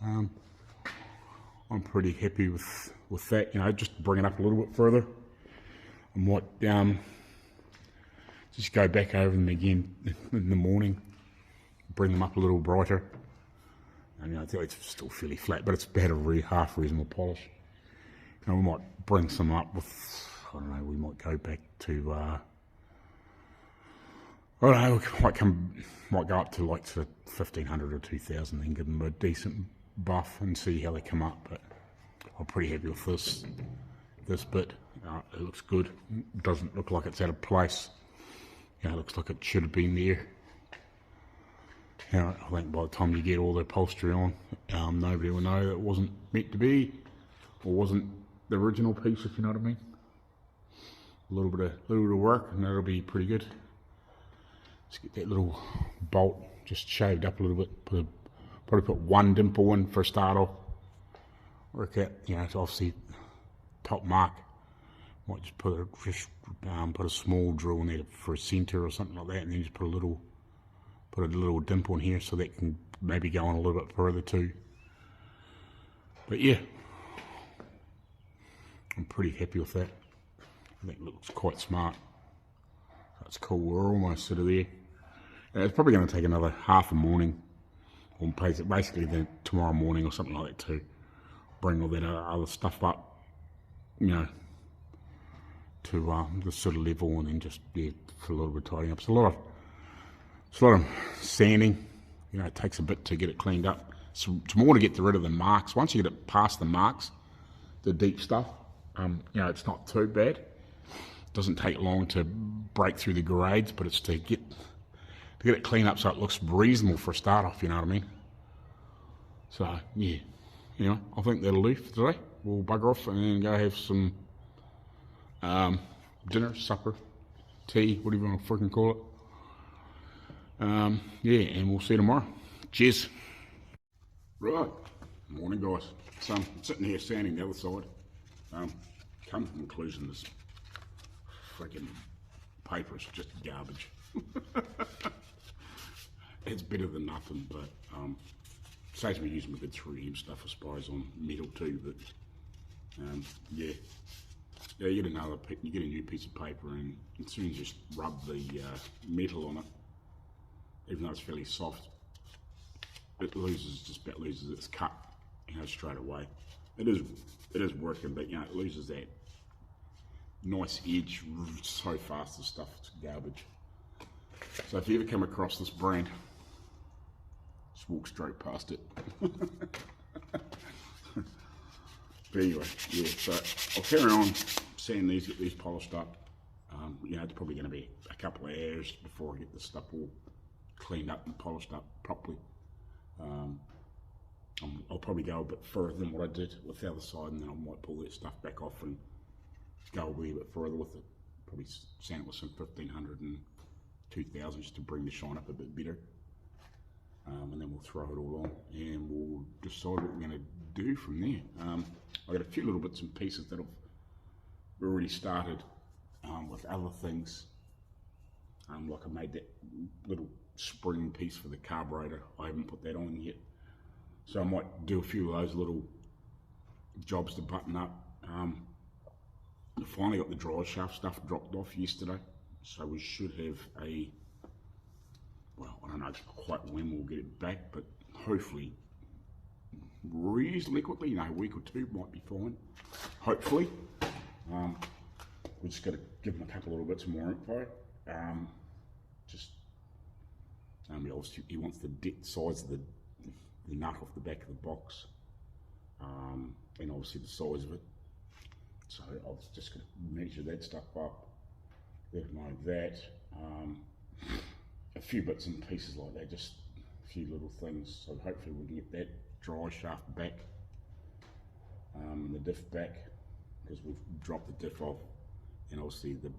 I'm pretty happy with that. You know, just bring it up a little bit further. I might just go back over them again in the morning, bring them up a little brighter. And you know, I think it's still fairly flat, but it's had a half reasonable polish. You know, we might bring some up with, I don't know, we might go back to, I don't know, we might go up to like sort of 1500 or 2000 and give them a decent buff and see how they come up. But I'm pretty happy with this bit. It looks good. It doesn't look like it's out of place. You know, it looks like it should have been there. You know, I think by the time you get all the upholstery on, nobody will know that it wasn't meant to be, or wasn't the original piece, if you know what I mean. A little bit of work, and that'll be pretty good. Let's get that little bolt just shaved up a little bit. Probably put one dimple in for a start off. Work out, you know, it's obviously top mark. Might just put a small drill in there for a centre or something like that, and then just put a little dimple in here so that can maybe go on a little bit further too. But yeah, I'm pretty happy with that. I think it looks quite smart. That's cool. We're almost sort of there. It's probably going to take another half a morning, or basically then tomorrow morning or something like that to bring all that other stuff up, you know, to the sort of level, and then just for a little bit of tidying up. It's a lot of sanding. You know, it takes a bit to get it cleaned up. So it's more to get rid of the marks. Once you get it past the marks, the deep stuff, you know, it's not too bad. It doesn't take long to break through the grades, but it's to get it cleaned up so it looks reasonable for a start off, you know what I mean? So, yeah, you know, I think that'll do for today. We'll bugger off and then go have some dinner, supper, tea, whatever you want to freaking call it. Yeah, and we'll see you tomorrow. Cheers. Right, morning guys. So I'm sitting here sanding the other side. Come to the conclusion this freaking paper is just garbage. It's better than nothing, but saves me using my good 3M stuff, I suppose, on metal too. But yeah, you get a new piece of paper, and as soon as you just rub the metal on it, even though it's fairly soft, it just about loses its cut, you know, straight away. It is working, but you know, it loses that nice edge so fast. The stuff, it's garbage. So if you ever come across this brand, just walk straight past it. But anyway, yeah, so I'll carry on sanding these, get these polished up. You know, it's probably going to be a couple of hours before I get this stuff all cleaned up and polished up properly. I'll probably go a bit further than what I did with the other side, and then I might pull that stuff back off and go a wee bit further with it. Probably sand it with some 1500 and 2000 just to bring the shine up a bit better. And then we'll throw it all on and we'll decide what we're going to do from there. I've got a few little bits and pieces that have already started with other things. Like I made that little spring piece for the carburetor. I haven't put that on yet. So I might do a few of those little jobs to button up. I finally got the drive shaft stuff dropped off yesterday. So we should have well, I don't know quite when we'll get it back, but hopefully reasonably quickly, you know, a week or two might be fine. Hopefully. We just got to give him a couple little bits more info. Obviously he wants the size of the nut off the back of the box, and obviously the size of it. So I was just going to measure that stuff up, let him know that. A few bits and pieces like that, just a few little things. So hopefully we can get that dry shaft back, and the diff back, because we've dropped the diff off, and obviously the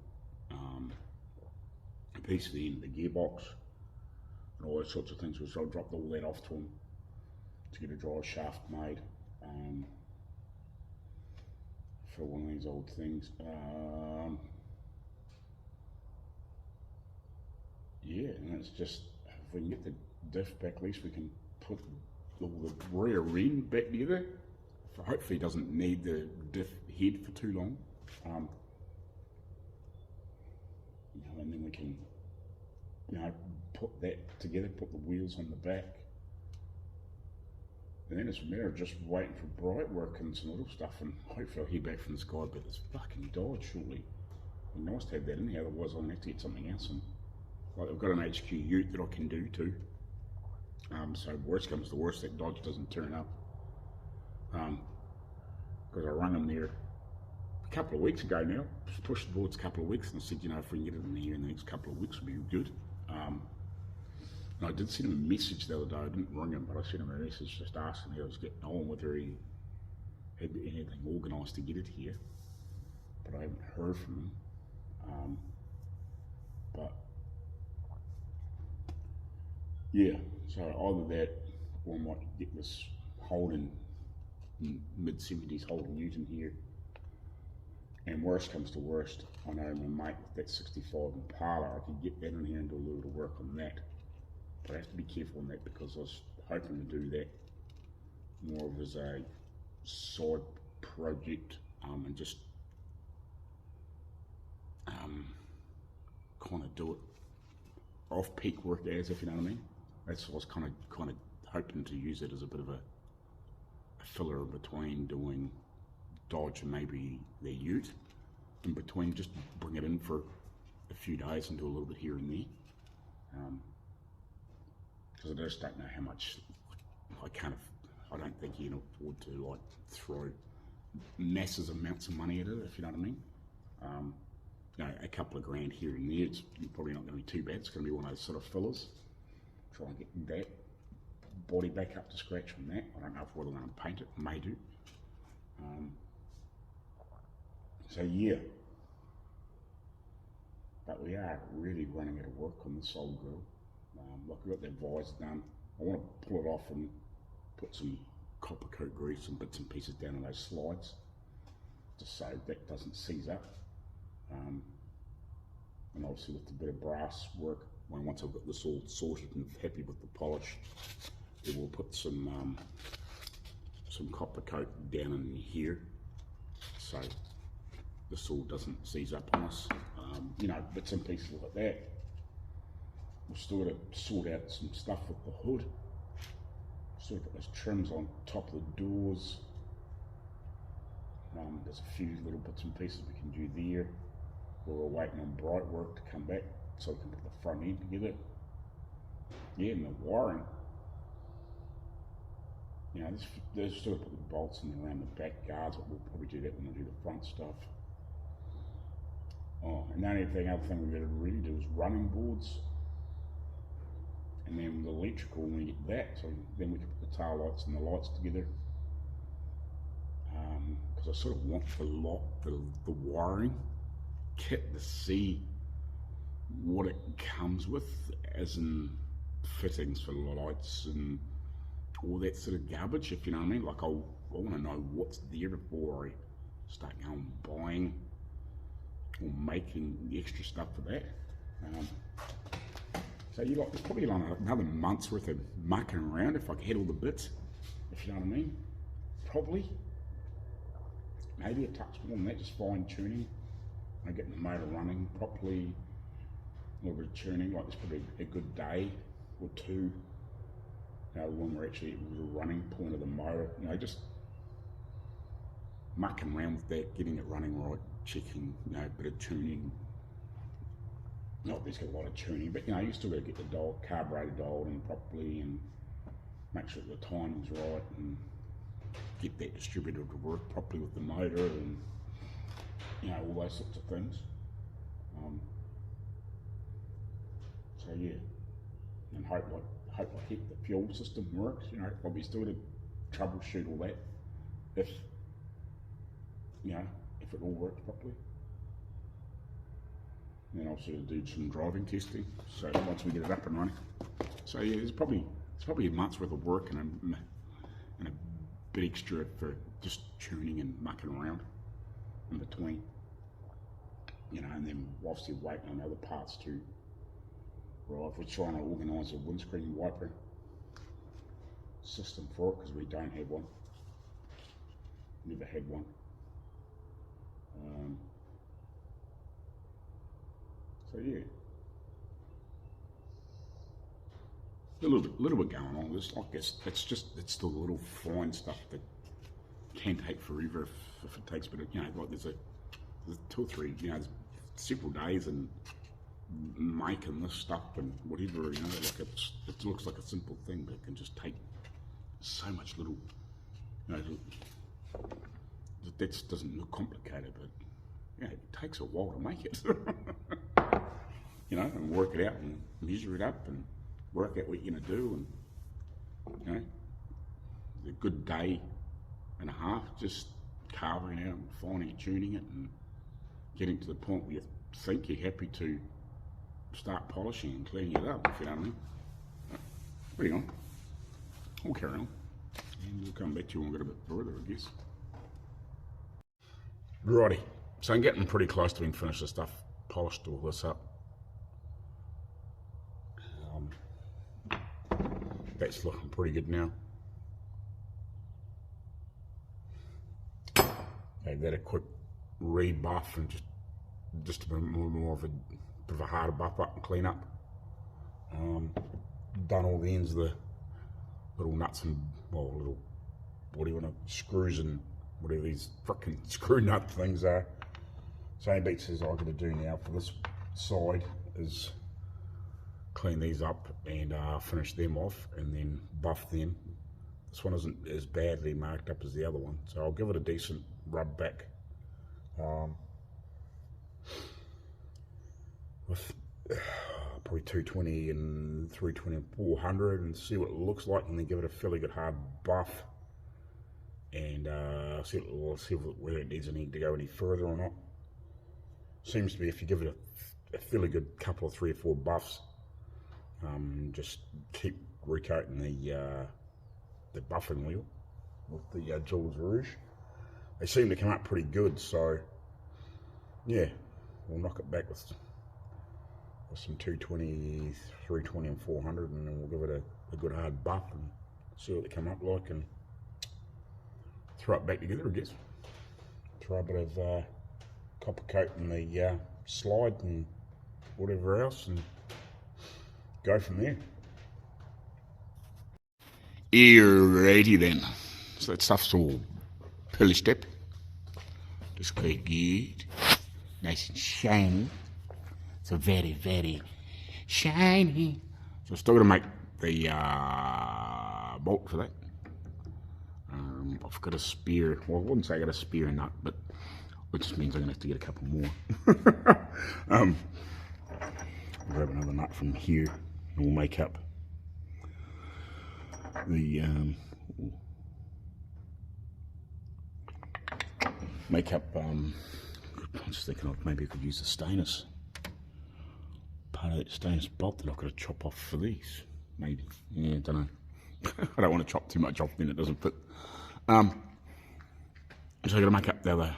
a piece of the end of the gearbox, and all those sorts of things. So I dropped all that off to him to get a drive shaft made for one of these old things. Yeah, and it's just, if we can get the diff back, at least we can put all the rear end back together. Hopefully it doesn't need the diff head for too long. You know, and then we can, you know, put that together, put the wheels on the back. And then it's a matter of just waiting for bright work and some little stuff, and hopefully I'll hear back from this guy about this fucking Dodge shortly. It'd be nice to have that in here, otherwise I'll have to get something else. And like, I've got an HQ ute that I can do too. So worst comes to worst, that Dodge doesn't turn up. Because I rung him there a couple of weeks ago now, pushed the boards a couple of weeks, and I said, you know, if we can get it in here in the next couple of weeks would be good. And I did send him a message the other day. I didn't ring him, but I sent him a message just asking how he was getting on, whether he had anything organised to get it here. But I haven't heard from him. But yeah, so either that, or I might get this Holden, mid-70s Holden Newton here. And worst comes to worst, I know my mate with that 65 Impala, I could get that in here and do a little bit of work on that. But I have to be careful on that because I was hoping to do that more of as a side project, and just kind of do it off-peak work as, if you know what I mean. That's what I was kind of hoping to use it as a bit of a filler in between doing Dodge and maybe their ute, in between, just bring it in for a few days and do a little bit here and there. Because I just don't know how much I don't think you can afford to like throw massive amounts of money at it, if you know what I mean. You know, a couple of grand here and there, it's probably not going to be too bad. It's going to be one of those sort of fillers. Try and get that body back up to scratch on that. I don't know if we're going to paint it, may do. So yeah, but we are really running out of work on this old girl. Like we got that visor done. I want to pull it off and put some copper coat grease and bits and pieces down on those slides, just so that doesn't seize up. And obviously with a bit of brass work, once I've got this all sorted and happy with the polish, then we'll put some copper coat down in here, so this all doesn't seize up on us. You know, bits and pieces like that. We've still got to sort out some stuff with the hood. Still got those trims on top of the doors. There's a few little bits and pieces we can do there. We're waiting on bright work to come back so we can put the front end together. Yeah, and the wiring. You know, there's still put the bolts in around the back guards, but we'll probably do that when we do the front stuff. Oh, and the only other thing we've got to really do is running boards. And then the electrical, when we get that, so then we can put the tail lights and the lights together. Because I sort of want the wiring kit to see what it comes with, as in fittings for lights and all that sort of garbage, if you know what I mean. Like I want to know what's there before I start going buying or making the extra stuff for that. So you like, it's probably like another month's worth of mucking around if I had all the bits, if you know what I mean. Probably. Maybe a touch more than that, just fine tuning. Getting the motor running properly, a little bit of tuning, like this probably a good day or two. You know, when we're actually at the running point of the motor, you know, just mucking around with that, getting it running right, checking, you know, a bit of tuning. Not there's got a lot of tuning, but you know, you still got to get the carburetor dialed in properly and make sure the timing's right and get that distributor to work properly with the motor and, you know, all those sorts of things. So yeah, and hope like the fuel system works. You know, probably still to troubleshoot all that if, you know, if it all works properly. And I'll sort of do some driving testing. So once we get it up and running. So yeah, it's probably a month's worth of work and a bit extra for just tuning and mucking around in between. You know, and then whilst you're waiting on other parts to arrive, we're trying to organise a windscreen wiper system for it because we don't have one. Never had one. So yeah, a little bit going on. It's like it's the little fine stuff that can take forever if it takes. But you know, like there's 2 or 3, you know, there's several days and making this stuff and whatever. You know, like it looks like a simple thing, but it can just take so much little. You know, that doesn't look complicated, but yeah, it takes a while to make it. You know, and work it out and measure it up and work out what you're gonna do, and you know, a good day and a half just carving it out and finely tuning it and getting to the point where you think you're happy to start polishing and cleaning it up, if you know what I mean. But anyway, we'll carry on and we'll come back to you when we get a bit further, I guess. Righty, so I'm getting pretty close to being finished. The stuff polished all this up. That's looking pretty good now. Gave that a quick rebuff and just a bit more of a harder buff up and clean up. Done all the ends of the little nuts and little, what do you want to, screws and whatever these frickin' screw nut things are. Same beats as I've got to do now for this side is clean these up and finish them off and then buff them. This one isn't as badly marked up as the other one, so I'll give it a decent rub back with probably 220 and 320 and 400 and see what it looks like, and then give it a fairly good hard buff and see whether it needs to go any further or not. Seems to be if you give it a fairly good couple of 3 or 4 buffs, just keep recoating the buffing wheel with the Jules Rouge. They seem to come up pretty good, so yeah, we'll knock it back with some 220, 320 and 400, and then we'll give it a good hard buff and see what they come up like and throw it back together, I guess. Try a bit of copper coat in the slide and whatever else and go from there. Alrighty then. So that stuff's all polished up. Just quite good. Nice and shiny. So very, very shiny. So still gonna make the bolt for that. I've got a spare, well I wouldn't say I got a spare nut, but it just means I'm gonna have to get a couple more. Grab another nut from here and we'll make up the I'm just thinking of maybe I could use the stainless part of that stainless bolt that I've got to chop off for these. Maybe. Yeah, I don't know. I don't want to chop too much off, then it doesn't fit. So I've got to make up the other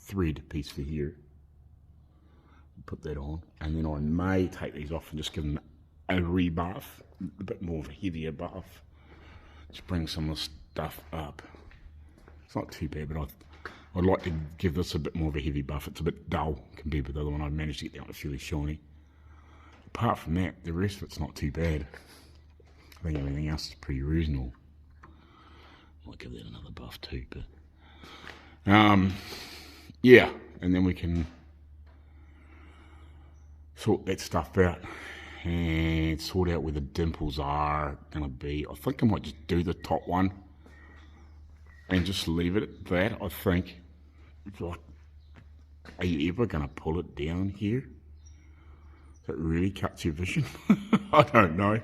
thread piece for here. Put that on, and then I may take these off and just give them a rebuff, a bit more of a heavier buff. Just bring some of the stuff up. It's not too bad, but I'd like to give this a bit more of a heavy buff. It's a bit dull compared with the other one. I managed to get that one fairly shiny. Apart from that, the rest of it's not too bad. I think everything else is pretty reasonable. Might give that another buff too, but yeah, and then we can sort that stuff out and sort out where the dimples are going to be. I think I might just do the top one and just leave it at that. I think, like, are you ever going to pull it down here? That really cuts your vision. I don't know.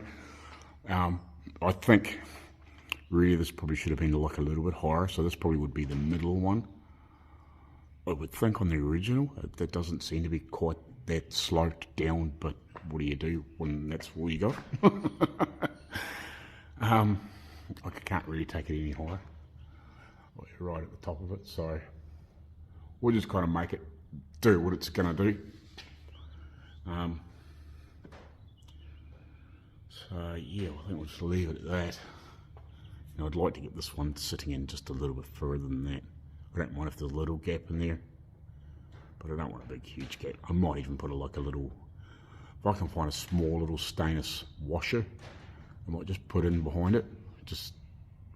I think really this probably should have been like a little bit higher, so this probably would be the middle one. I would think on the original, that doesn't seem to be quite that sloped down, but what do you do when that's all you got? I can't really take it any higher. Right at the top of it, so we'll just kind of make it do what it's going to do. So yeah, I think we'll just leave it at that. Now I'd like to get this one sitting in just a little bit further than that. I don't mind if there's a little gap in there, but I don't want a big huge gap. I might even put like a little, if I can find a small little stainless washer, I might just put in behind it, just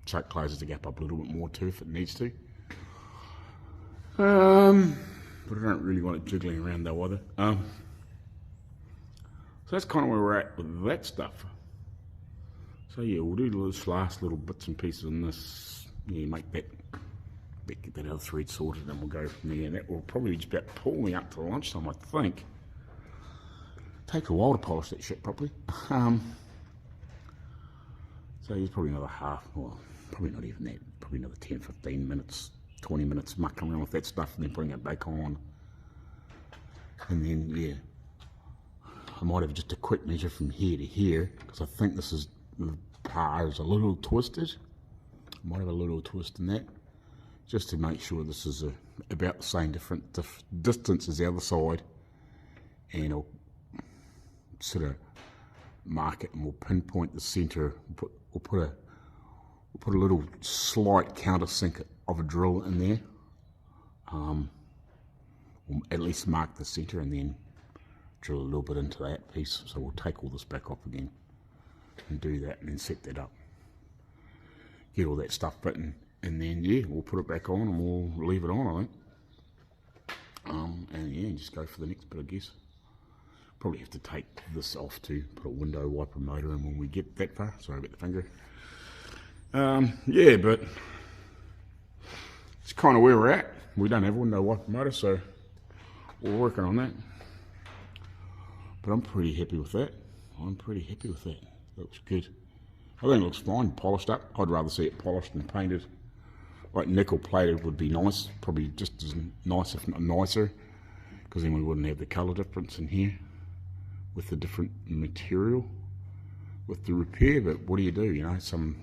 so it closes the gap up a little bit more too if it needs to. But I don't really want it jiggling around though either. So that's kind of where we're at with that stuff. So yeah, we'll do those last little bits and pieces on this. Yeah, get that other thread sorted, and then we'll go from there. And that will probably just about pull me up to lunchtime, I think. Take a while to polish that shit properly. So here's probably another half, well, probably not even that, probably another 10, 15 minutes, 20 minutes mucking around with that stuff and then putting it back on. And then, yeah, I might have just a quick measure from here to here, because I think this is, the bar is a little twisted. I might have a little twist in that, just to make sure this is about the same distance as the other side. And I'll sort of mark it and we'll pinpoint the centre. We'll put a little slight countersink of a drill in there. We'll at least mark the centre and then drill a little bit into that piece. So we'll take all this back off again and do that and then set that up. Get all that stuff bitten, and then yeah, we'll put it back on and we'll leave it on, I think. And yeah, just go for the next bit, I guess. Probably have to take this off to put a window wiper motor in when we get that far. Sorry about the finger. Yeah, but it's kind of where we're at. We don't have a window wiper motor, so we're working on that. But I'm pretty happy with that. Looks good. I think it looks fine, polished up. I'd rather see it polished than painted. Like nickel plated would be nice, probably just as nice if not nicer, because then we wouldn't have the colour difference in here with the different material with the repair. But what do, you know, some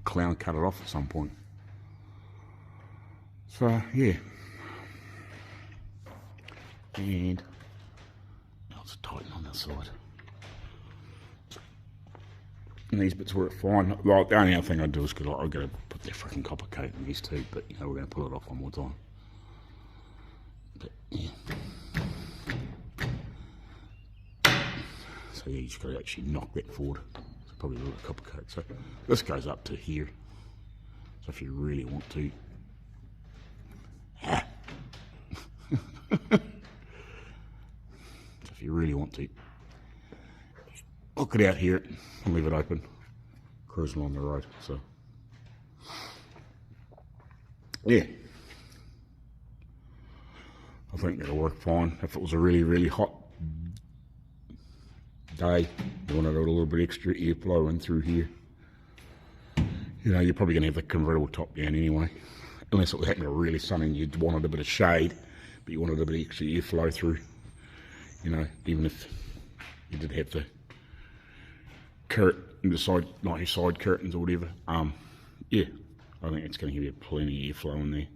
clown cut it off at some point. So yeah, and now it's tighten on this side. And these bits work fine. Like, the only other thing I do is because I've got to put that freaking copper coat in these two, but you know, we're going to pull it off one more time. But yeah. So yeah, you just got to actually knock that forward. So probably a little copper coat. So this goes up to here. So if you really want to. So if you really want to, look it out here and leave it open, cruise along the road. So yeah, I think that'll work fine. If it was a really, really hot day, you wanted a little bit extra airflow in through here, you know, you're probably going to have the convertible top down anyway, unless it was happening really sunny and you wanted a bit of shade, but you wanted a bit of extra airflow through, you know, even if you did have the the side curtains or whatever. Yeah, I think it's going to give you plenty of airflow in there.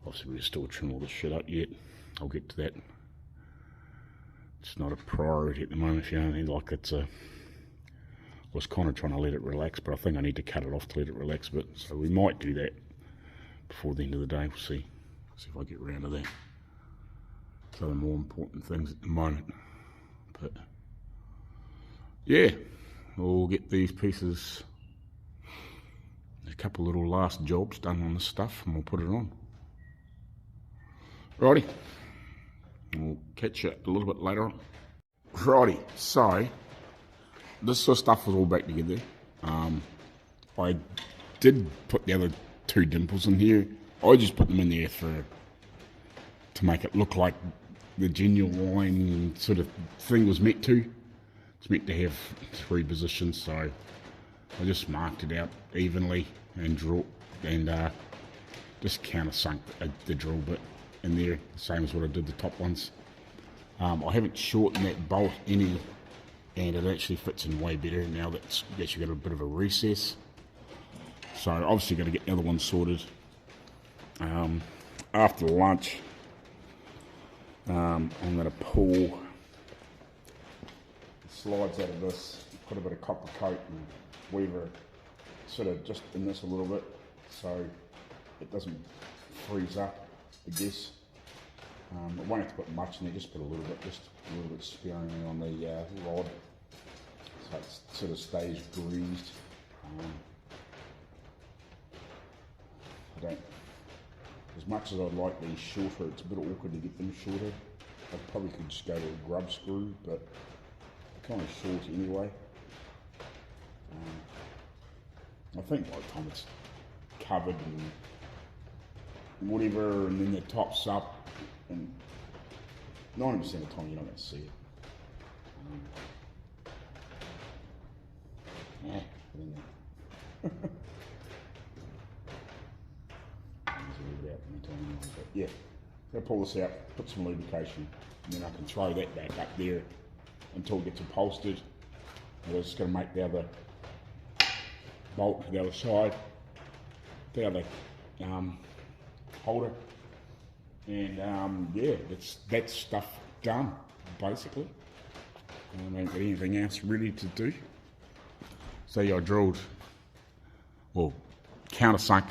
Obviously we're still trim all this shit up yet. I'll get to that. It's not a priority at the moment, if you know what I mean. Like, it's I was kind of trying to let it relax, but I think I need to cut it off to let it relax a bit. So we might do that before the end of the day. We'll see if I get around to that. So the more important things at the moment. But yeah, we'll get these pieces, a couple little last jobs done on this stuff, and we'll put it on. Righty, we'll catch you a little bit later on. Righty, so this sort of stuff was all back together. I did put the other two dimples in here. I just put them in there to make it look like the genuine sort of thing was meant to. It's meant to have three positions, so I just marked it out evenly and just countersunk the drill bit in there, the same as what I did the top ones. I haven't shortened that bolt any, and it actually fits in way better now that it's actually got a bit of a recess. So obviously got to get the other one sorted. After lunch, I'm going to pull the slides out of this, put a bit of copper coat and weaver sort of just in this a little bit so it doesn't freeze up, I guess. I won't have to put much in there, just put a little bit sparingly on the rod so it sort of stays greased. I don't, as much as I'd like these shorter, it's a bit awkward to get them shorter. I probably could just go to a grub screw, but they're kind of short anyway. I think by the time it's covered and whatever, and then the top's up, and 90% of the time you're not going to see it. Yeah, I don't know. But yeah, I'll pull this out, put some lubrication, and then I can throw that back up there until it gets upholstered. I'm just going to make the other bolt to the other side, the other holder, and yeah, that's stuff done basically. I don't got anything else ready to do. So yeah, I drilled, well, countersunk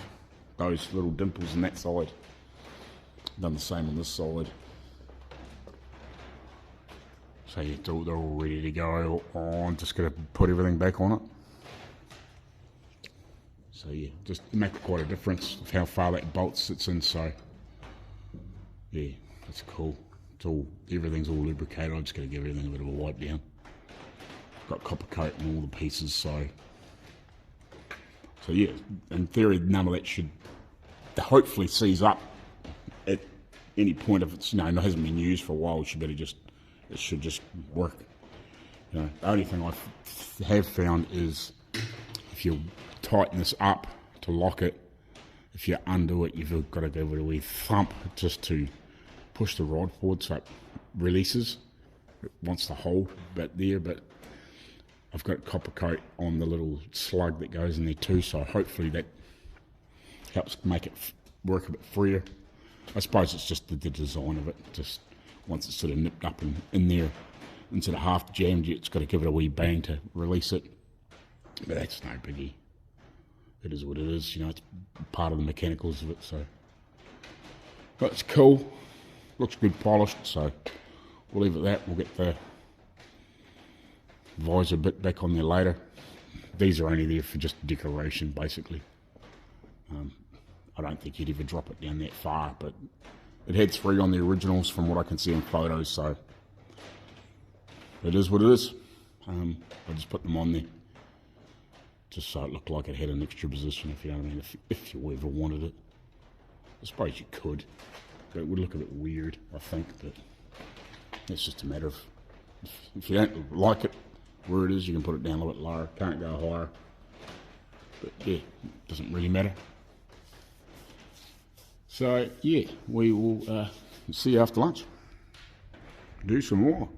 those little dimples in that side. Done the same on this side. So yeah, they're all ready to go. I'm just going to put everything back on it. So yeah, just make quite a difference of how far that bolt sits in. So yeah, that's cool. Everything's all lubricated. I'm just going to give everything a bit of a wipe down. Got copper coat in all the pieces. So yeah, in theory, none of that should hopefully seize up at any point. If it's hasn't been used for a while, it should just work. The only thing I have found is if you tighten this up to lock it, if you undo it, you've got to give it a wee thump just to push the rod forward so it releases. It wants to hold but I've got copper coat on the little slug that goes in there too, so hopefully that helps make it work a bit freer. I suppose it's just the design of it. Just once it's sort of nipped up in there, instead of half jammed, it's got to give it a wee bang to release it. But that's no biggie. It is what it is. It's part of the mechanicals of it. So, but it's cool. Looks good polished. So we'll leave it at that. We'll get the visor bit back on there later. These are only there for just decoration, basically. I don't think you'd ever drop it down that far, but it had 3 on the originals from what I can see in photos, so it is what it is. I just put them on there just so it looked like it had an extra position, if you know what I mean, if you ever wanted it. I suppose you could, but it would look a bit weird, I think, but it's just a matter of if you don't like it where it is, you can put it down a little bit lower. Can't go higher, but yeah, it doesn't really matter. So yeah, we will see you after lunch. Do some more.